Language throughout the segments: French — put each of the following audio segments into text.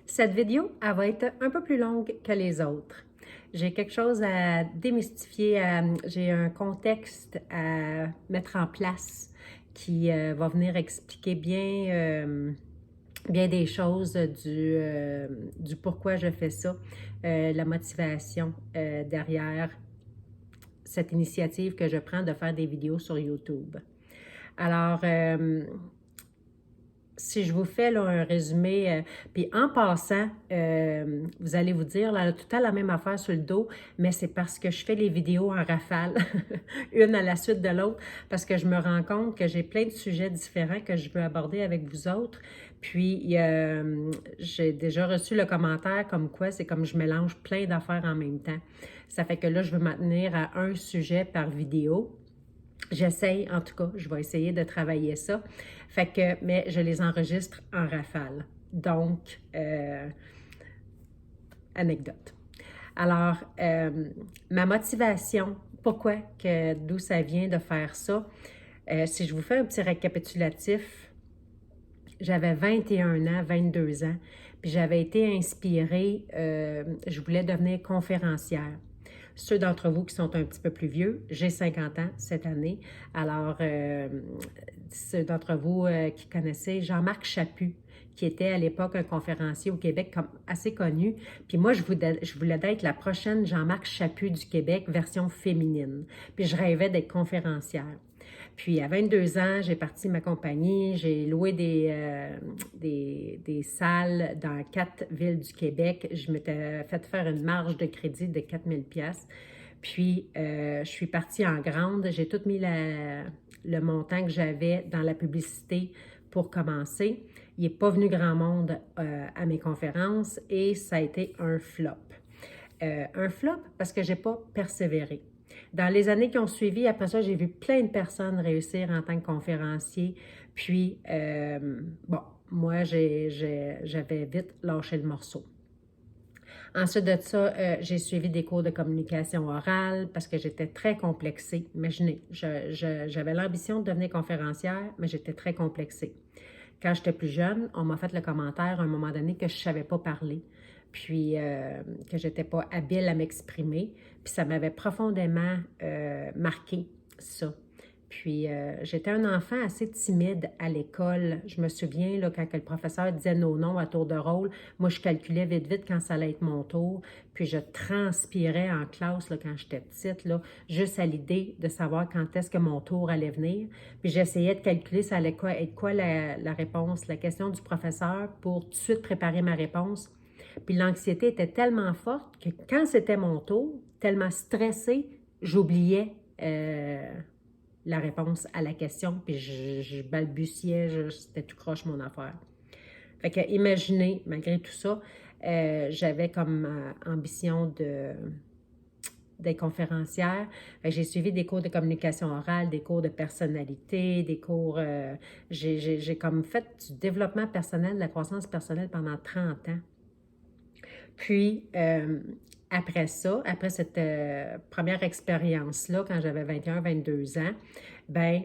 Cette vidéo, elle va être un peu plus longue que les autres. J'ai quelque chose à démystifier, j'ai un contexte à mettre en place qui va venir expliquer bien des choses du pourquoi je fais ça, la motivation derrière cette initiative que je prends de faire des vidéos sur YouTube. Alors, si je vous fais là, un résumé, puis en passant, vous allez vous dire, là, tout à la même affaire sur le dos, mais c'est parce que je fais les vidéos en rafale, une à la suite de l'autre, parce que je me rends compte que j'ai plein de sujets différents que je veux aborder avec vous autres. Puis, j'ai déjà reçu le commentaire comme quoi c'est comme je mélange plein d'affaires en même temps. Ça fait que là, je veux maintenir à un sujet par vidéo. J'essaye, en tout cas, je vais essayer de travailler ça. Fait que, mais je les enregistre en rafale. Donc, anecdote. Alors, ma motivation, pourquoi, d'où ça vient de faire ça, si je vous fais un petit récapitulatif, j'avais 21 ans, 22 ans, puis j'avais été inspirée, je voulais devenir conférencière. Ceux d'entre vous qui sont un petit peu plus vieux, j'ai 50 ans cette année. Alors, ceux d'entre vous qui connaissaient Jean-Marc Chaput, qui était à l'époque un conférencier au Québec comme assez connu. Puis moi, je voulais être la prochaine Jean-Marc Chaput du Québec, version féminine. Puis je rêvais d'être conférencière. Puis à 22 ans, j'ai parti ma compagnie, j'ai loué des salles dans 4 villes du Québec. Je m'étais fait faire une marge de crédit de 4000 pièces. Puis je suis partie en grande, j'ai tout mis le montant que j'avais dans la publicité pour commencer. Il n'est pas venu grand monde à mes conférences et ça a été un flop. Un flop parce que je n'ai pas persévéré. Dans les années qui ont suivi, après ça, j'ai vu plein de personnes réussir en tant que conférencier. Puis, bon, moi, j'avais vite lâché le morceau. Ensuite de ça, j'ai suivi des cours de communication orale parce que j'étais très complexée. Imaginez, j'avais l'ambition de devenir conférencière, mais j'étais très complexée. Quand j'étais plus jeune, on m'a fait le commentaire à un moment donné que je ne savais pas parler, puis que je n'étais pas habile à m'exprimer. Puis ça m'avait profondément marqué, ça. Puis j'étais un enfant assez timide à l'école. Je me souviens, là, quand le professeur disait nos noms à tour de rôle, moi, je calculais vite, vite quand ça allait être mon tour. Puis je transpirais en classe, là, quand j'étais petite, là, juste à l'idée de savoir quand est-ce que mon tour allait venir. Puis j'essayais de calculer ça allait être quoi la réponse, la question du professeur pour tout de suite préparer ma réponse. Puis l'anxiété était tellement forte que quand c'était mon tour, tellement stressée, j'oubliais la réponse à la question, puis je balbutiais, c'était tout croche mon affaire. Fait que imaginez, malgré tout ça, j'avais comme ambition d'être conférencière. J'ai suivi des cours de communication orale, des cours de personnalité, des cours... j'ai comme fait du développement personnel, de la croissance personnelle pendant 30 ans. Puis, après ça, après cette première expérience-là, quand j'avais 21, 22 ans, ben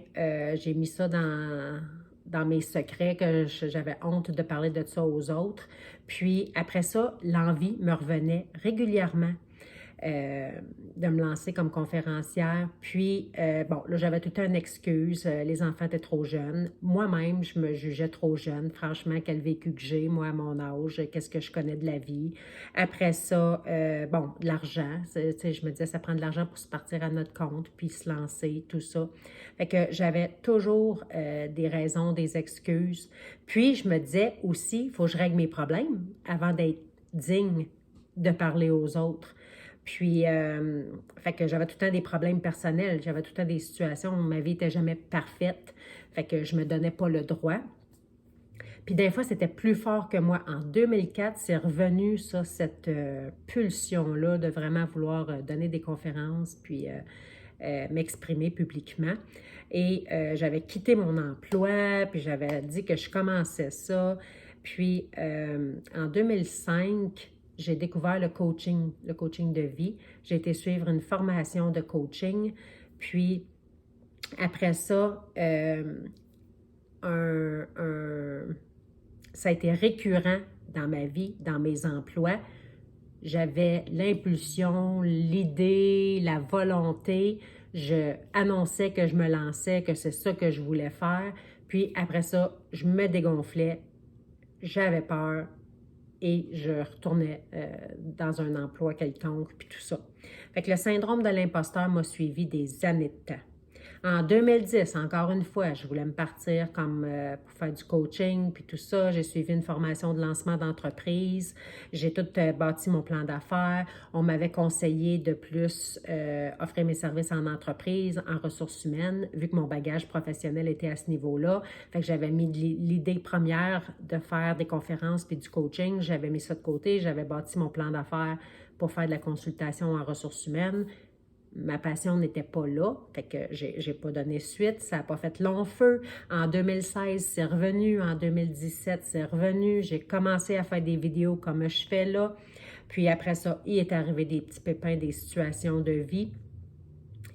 j'ai mis ça dans mes secrets, que j'avais honte de parler de ça aux autres. Puis, après ça, l'envie me revenait régulièrement de me lancer comme conférencière. Puis, bon, là, j'avais toute une excuse. Les enfants étaient trop jeunes. Moi-même, je me jugeais trop jeune. Franchement, quel vécu que j'ai, moi, à mon âge, qu'est-ce que je connais de la vie. Après ça, bon, de l'argent. Tu sais, je me disais, ça prend de l'argent pour se partir à notre compte, puis se lancer, tout ça. Fait que j'avais toujours des raisons, des excuses. Puis, je me disais aussi, il faut que je règle mes problèmes avant d'être digne de parler aux autres. Puis, fait que j'avais tout le temps des problèmes personnels, j'avais tout le temps des situations où ma vie n'était jamais parfaite, fait que je me donnais pas le droit. Puis des fois, c'était plus fort que moi. En 2004, c'est revenu, ça, cette pulsion-là de vraiment vouloir donner des conférences, puis m'exprimer publiquement. Et j'avais quitté mon emploi, puis j'avais dit que je commençais ça. Puis en 2005, j'ai découvert le coaching de vie. J'ai été suivre une formation de coaching. Puis après ça, ça a été récurrent dans ma vie, dans mes emplois, j'avais l'impulsion, l'idée, la volonté. Je annonçais que je me lançais, que c'est ça que je voulais faire. Puis après ça, je me dégonflais, j'avais peur et je retournais dans un emploi quelconque, puis tout ça. Fait que le syndrome de l'imposteur m'a suivi des années de temps. En 2010, encore une fois, je voulais me partir comme pour faire du coaching, puis tout ça. J'ai suivi une formation de lancement d'entreprise. J'ai tout bâti mon plan d'affaires. On m'avait conseillé de plus offrir mes services en entreprise, en ressources humaines, vu que mon bagage professionnel était à ce niveau-là. Fait que j'avais mis l'idée première de faire des conférences puis du coaching. J'avais mis ça de côté. J'avais bâti mon plan d'affaires pour faire de la consultation en ressources humaines. Ma passion n'était pas là, fait que j'ai pas donné suite, ça n'a pas fait long feu. En 2016, c'est revenu, en 2017, c'est revenu. J'ai commencé à faire des vidéos comme je fais là. Puis après ça, il est arrivé des petits pépins, des situations de vie.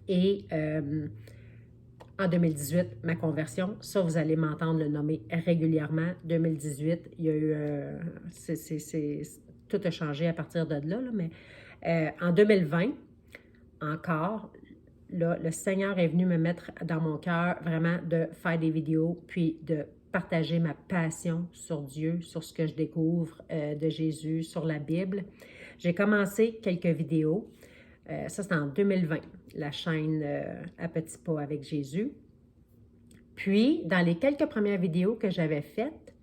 Et en 2018, ma conversion, ça, vous allez m'entendre le nommer régulièrement. 2018, il y a eu... tout a changé à partir de là, mais en 2020, encore, là, le Seigneur est venu me mettre dans mon cœur vraiment de faire des vidéos, puis de partager ma passion sur Dieu, sur ce que je découvre de Jésus, sur la Bible. J'ai commencé quelques vidéos. Ça, c'est en 2020, la chaîne À petits pas avec Jésus. Puis, dans les quelques premières vidéos que j'avais faites,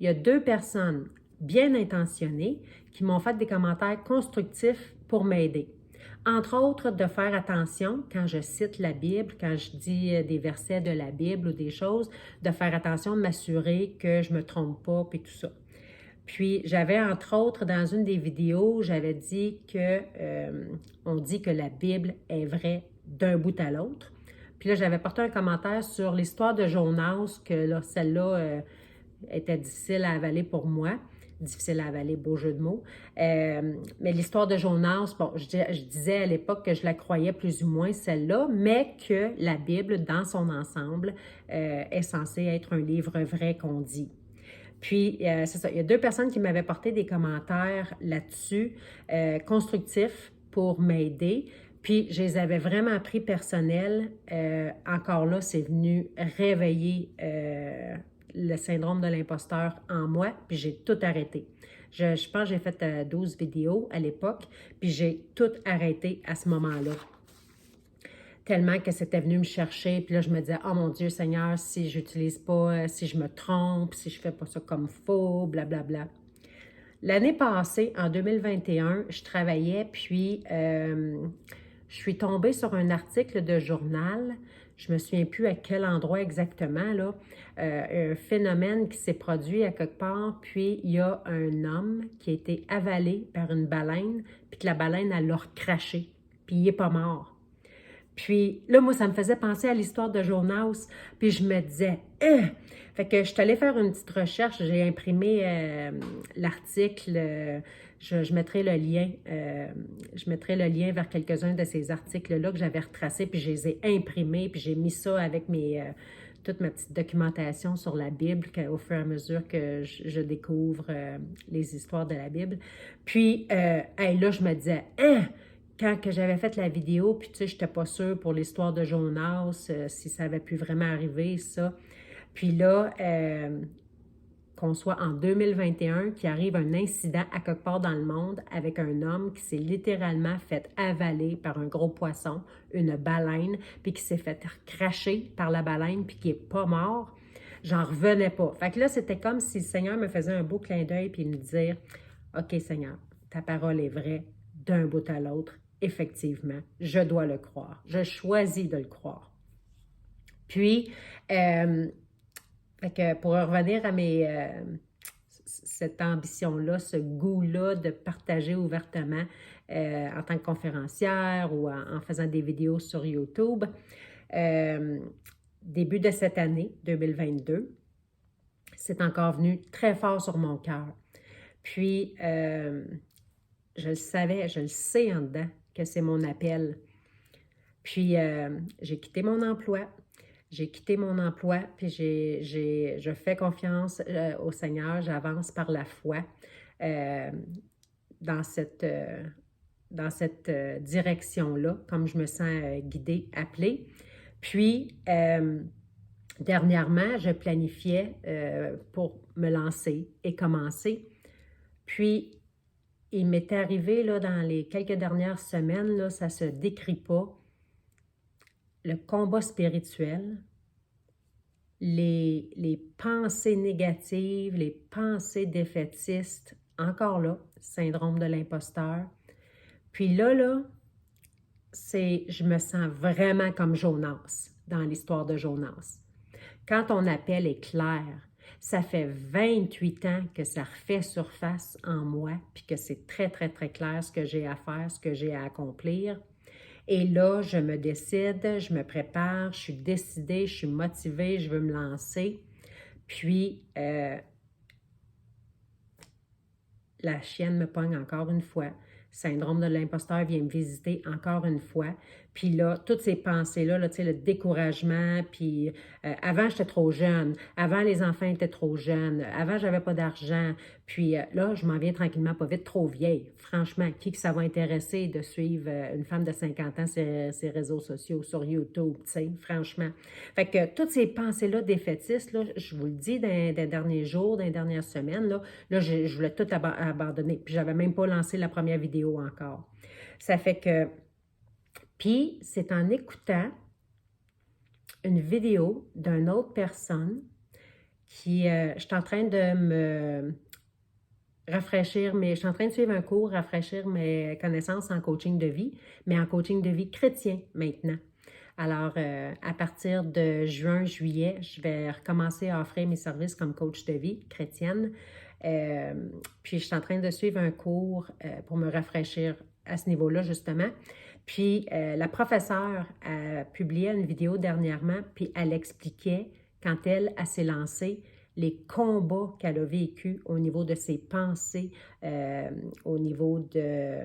il y a 2 personnes bien intentionnées qui m'ont fait des commentaires constructifs pour m'aider. Entre autres, de faire attention quand je cite la Bible, quand je dis des versets de la Bible ou des choses, de faire attention, de m'assurer que je ne me trompe pas, puis tout ça. Puis, j'avais, entre autres, dans une des vidéos, j'avais dit que on dit que la Bible est vraie d'un bout à l'autre. Puis là, j'avais porté un commentaire sur l'histoire de Jonas, que là, celle-là était difficile à avaler pour moi. Difficile à avaler, beau jeu de mots. Mais l'histoire de Jonas, bon, je disais à l'époque que je la croyais plus ou moins celle-là, mais que la Bible, dans son ensemble, est censée être un livre vrai qu'on dit. Puis, c'est ça, il y a 2 personnes qui m'avaient porté des commentaires là-dessus, constructifs pour m'aider. Puis, je les avais vraiment pris personnels. Encore là, c'est venu réveiller le syndrome de l'imposteur en moi, puis j'ai tout arrêté. Je pense que j'ai fait 12 vidéos à l'époque, puis j'ai tout arrêté à ce moment-là. Tellement que c'était venu me chercher, puis là, je me disais, oh mon Dieu, Seigneur, si j'utilise pas, si je me trompe, si je fais pas ça comme faux, blablabla. L'année passée, en 2021, je travaillais, puis je suis tombée sur un article de journal. Je me souviens plus à quel endroit exactement, là. Un phénomène qui s'est produit à quelque part, puis il y a un homme qui a été avalé par une baleine, puis que la baleine, elle l'a recraché, puis il n'est pas mort. Puis là, moi, ça me faisait penser à l'histoire de Jonas, puis je me disais, Fait que je suis allée faire une petite recherche, j'ai imprimé l'article, je mettrai le lien, vers quelques-uns de ces articles-là que j'avais retracés, puis je les ai imprimés, puis j'ai mis ça avec toute ma petite documentation sur la Bible au fur et à mesure que je découvre les histoires de la Bible. Puis là, je me disais, quand que j'avais fait la vidéo, puis tu sais, je n'étais pas sûre pour l'histoire de Jonas, si ça avait pu vraiment arriver, ça. Puis là, qu'on soit en 2021, qu'il arrive un incident à quelque part dans le monde avec un homme qui s'est littéralement fait avaler par un gros poisson, une baleine, puis qui s'est fait cracher par la baleine, puis qui n'est pas mort, j'en revenais pas. Fait que là, c'était comme si le Seigneur me faisait un beau clin d'œil, puis me dire, OK Seigneur, ta parole est vraie d'un bout à l'autre. Effectivement, je dois le croire. Je choisis de le croire. Puis, fait que pour revenir à cette ambition-là, ce goût-là de partager ouvertement en tant que conférencière ou en faisant des vidéos sur YouTube, début de cette année, 2022, c'est encore venu très fort sur mon cœur. Puis, je le savais, je le sais en dedans que c'est mon appel. Puis, j'ai quitté mon emploi. j'ai quitté mon emploi, puis je fais confiance au Seigneur, j'avance par la foi euh, dans cette direction-là, comme je me sens guidée, appelée. Puis, dernièrement, je planifiais pour me lancer et commencer. Puis, il m'était arrivé là, dans les quelques dernières semaines, là, ça ne se décrit pas, le combat spirituel, les pensées négatives, les pensées défaitistes, encore là, syndrome de l'imposteur. Puis là, je me sens vraiment comme Jonas, dans l'histoire de Jonas. Quand ton appel est clair, ça fait 28 ans que ça refait surface en moi, puis que c'est très, très, très clair ce que j'ai à faire, ce que j'ai à accomplir. Et là, je me décide, je me prépare, je suis décidée, je suis motivée, je veux me lancer. Puis, la chienne me pogne encore une fois. Syndrome de l'imposteur vient me visiter encore une fois. Puis là, toutes ces pensées-là, là, tu sais, le découragement, puis avant, j'étais trop jeune. Avant, les enfants étaient trop jeunes. Avant, j'avais pas d'argent. Puis là, je m'en viens tranquillement, pas vite, trop vieille. Franchement, qui que ça va intéresser de suivre une femme de 50 ans sur ses réseaux sociaux, sur YouTube, tu sais, franchement. Fait que toutes ces pensées-là défaitistes, là, je vous le dis, dans les derniers jours, dans les dernières semaines, là je voulais tout abandonner. Puis j'avais même pas lancé la première vidéo encore. Ça fait que... Puis, c'est en écoutant une vidéo d'une autre personne qui... je suis en train de me rafraîchir, je suis en train de suivre un cours, rafraîchir mes connaissances en coaching de vie, mais en coaching de vie chrétien maintenant. Alors, à partir de juin, juillet, je vais recommencer à offrir mes services comme coach de vie chrétienne. Puis, je suis en train de suivre un cours pour me rafraîchir à ce niveau-là, justement. Puis, la professeure a publié une vidéo dernièrement, puis elle expliquait, quand elle s'est lancée, les combats qu'elle a vécus au niveau de ses pensées, au niveau de...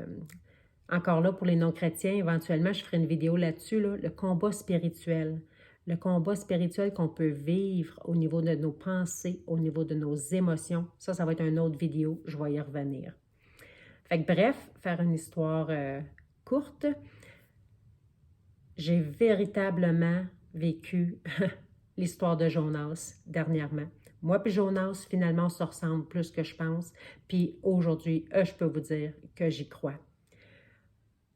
Encore là, pour les non-chrétiens, éventuellement, je ferai une vidéo là-dessus, là, le combat spirituel. Le combat spirituel qu'on peut vivre au niveau de nos pensées, au niveau de nos émotions. Ça va être une autre vidéo, je vais y revenir. Fait que bref, faire une histoire courte, j'ai véritablement vécu l'histoire de Jonas dernièrement. Moi puis Jonas, finalement, on se ressemble plus que je pense. Puis aujourd'hui, je peux vous dire que j'y crois.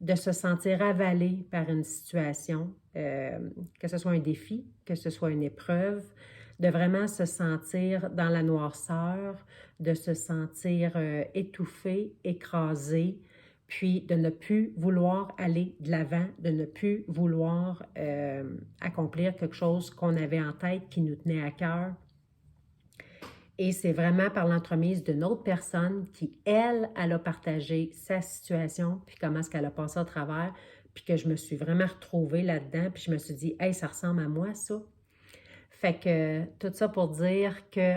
De se sentir avalé par une situation, que ce soit un défi, que ce soit une épreuve, de vraiment se sentir dans la noirceur, de se sentir étouffé, écrasé, puis de ne plus vouloir aller de l'avant, de ne plus vouloir accomplir quelque chose qu'on avait en tête, qui nous tenait à cœur. Et c'est vraiment par l'entremise d'une autre personne qui, elle a partagé sa situation, puis comment est-ce qu'elle a passé au travers, puis que je me suis vraiment retrouvée là-dedans, puis je me suis dit, hey, ça ressemble à moi, ça. Fait que tout ça pour dire que,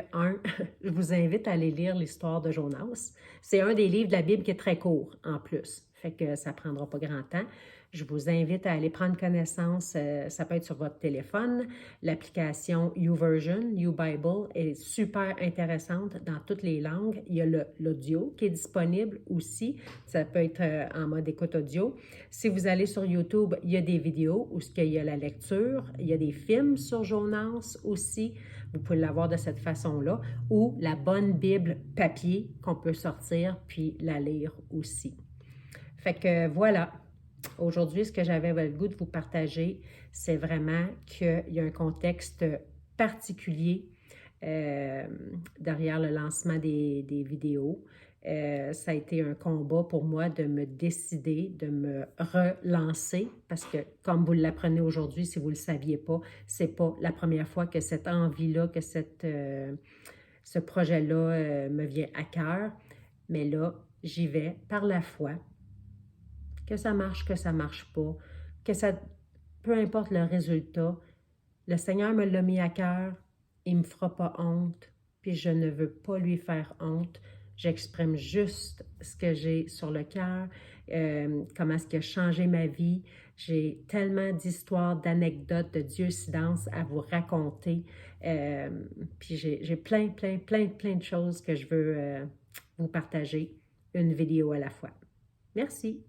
je vous invite à aller lire l'histoire de Jonas. C'est un des livres de la Bible qui est très court, en plus. Fait que ça ne prendra pas grand temps. Je vous invite à aller prendre connaissance, ça peut être sur votre téléphone. L'application YouVersion, YouBible, est super intéressante dans toutes les langues. Il y a l'audio qui est disponible aussi. Ça peut être en mode écoute audio. Si vous allez sur YouTube, il y a des vidéos où il y a la lecture. Il y a des films sur Jonas aussi. Vous pouvez l'avoir de cette façon-là. Ou la bonne Bible papier qu'on peut sortir puis la lire aussi. Fait que voilà. Aujourd'hui, ce que j'avais le goût de vous partager, c'est vraiment qu'il y a un contexte particulier derrière le lancement des vidéos. Ça a été un combat pour moi de me décider, de me relancer, parce que comme vous l'apprenez aujourd'hui, si vous ne le saviez pas, c'est pas la première fois que cette envie-là, que ce projet-là me vient à cœur. Mais là, j'y vais par la foi. Que ça marche pas, que ça, peu importe le résultat, le Seigneur me l'a mis à cœur, il ne me fera pas honte, puis je ne veux pas lui faire honte. J'exprime juste ce que j'ai sur le cœur, comment est-ce qu'il a changé ma vie. J'ai tellement d'histoires, d'anecdotes, de Dieu silence à vous raconter. Puis j'ai plein de choses que je veux vous partager, une vidéo à la fois. Merci.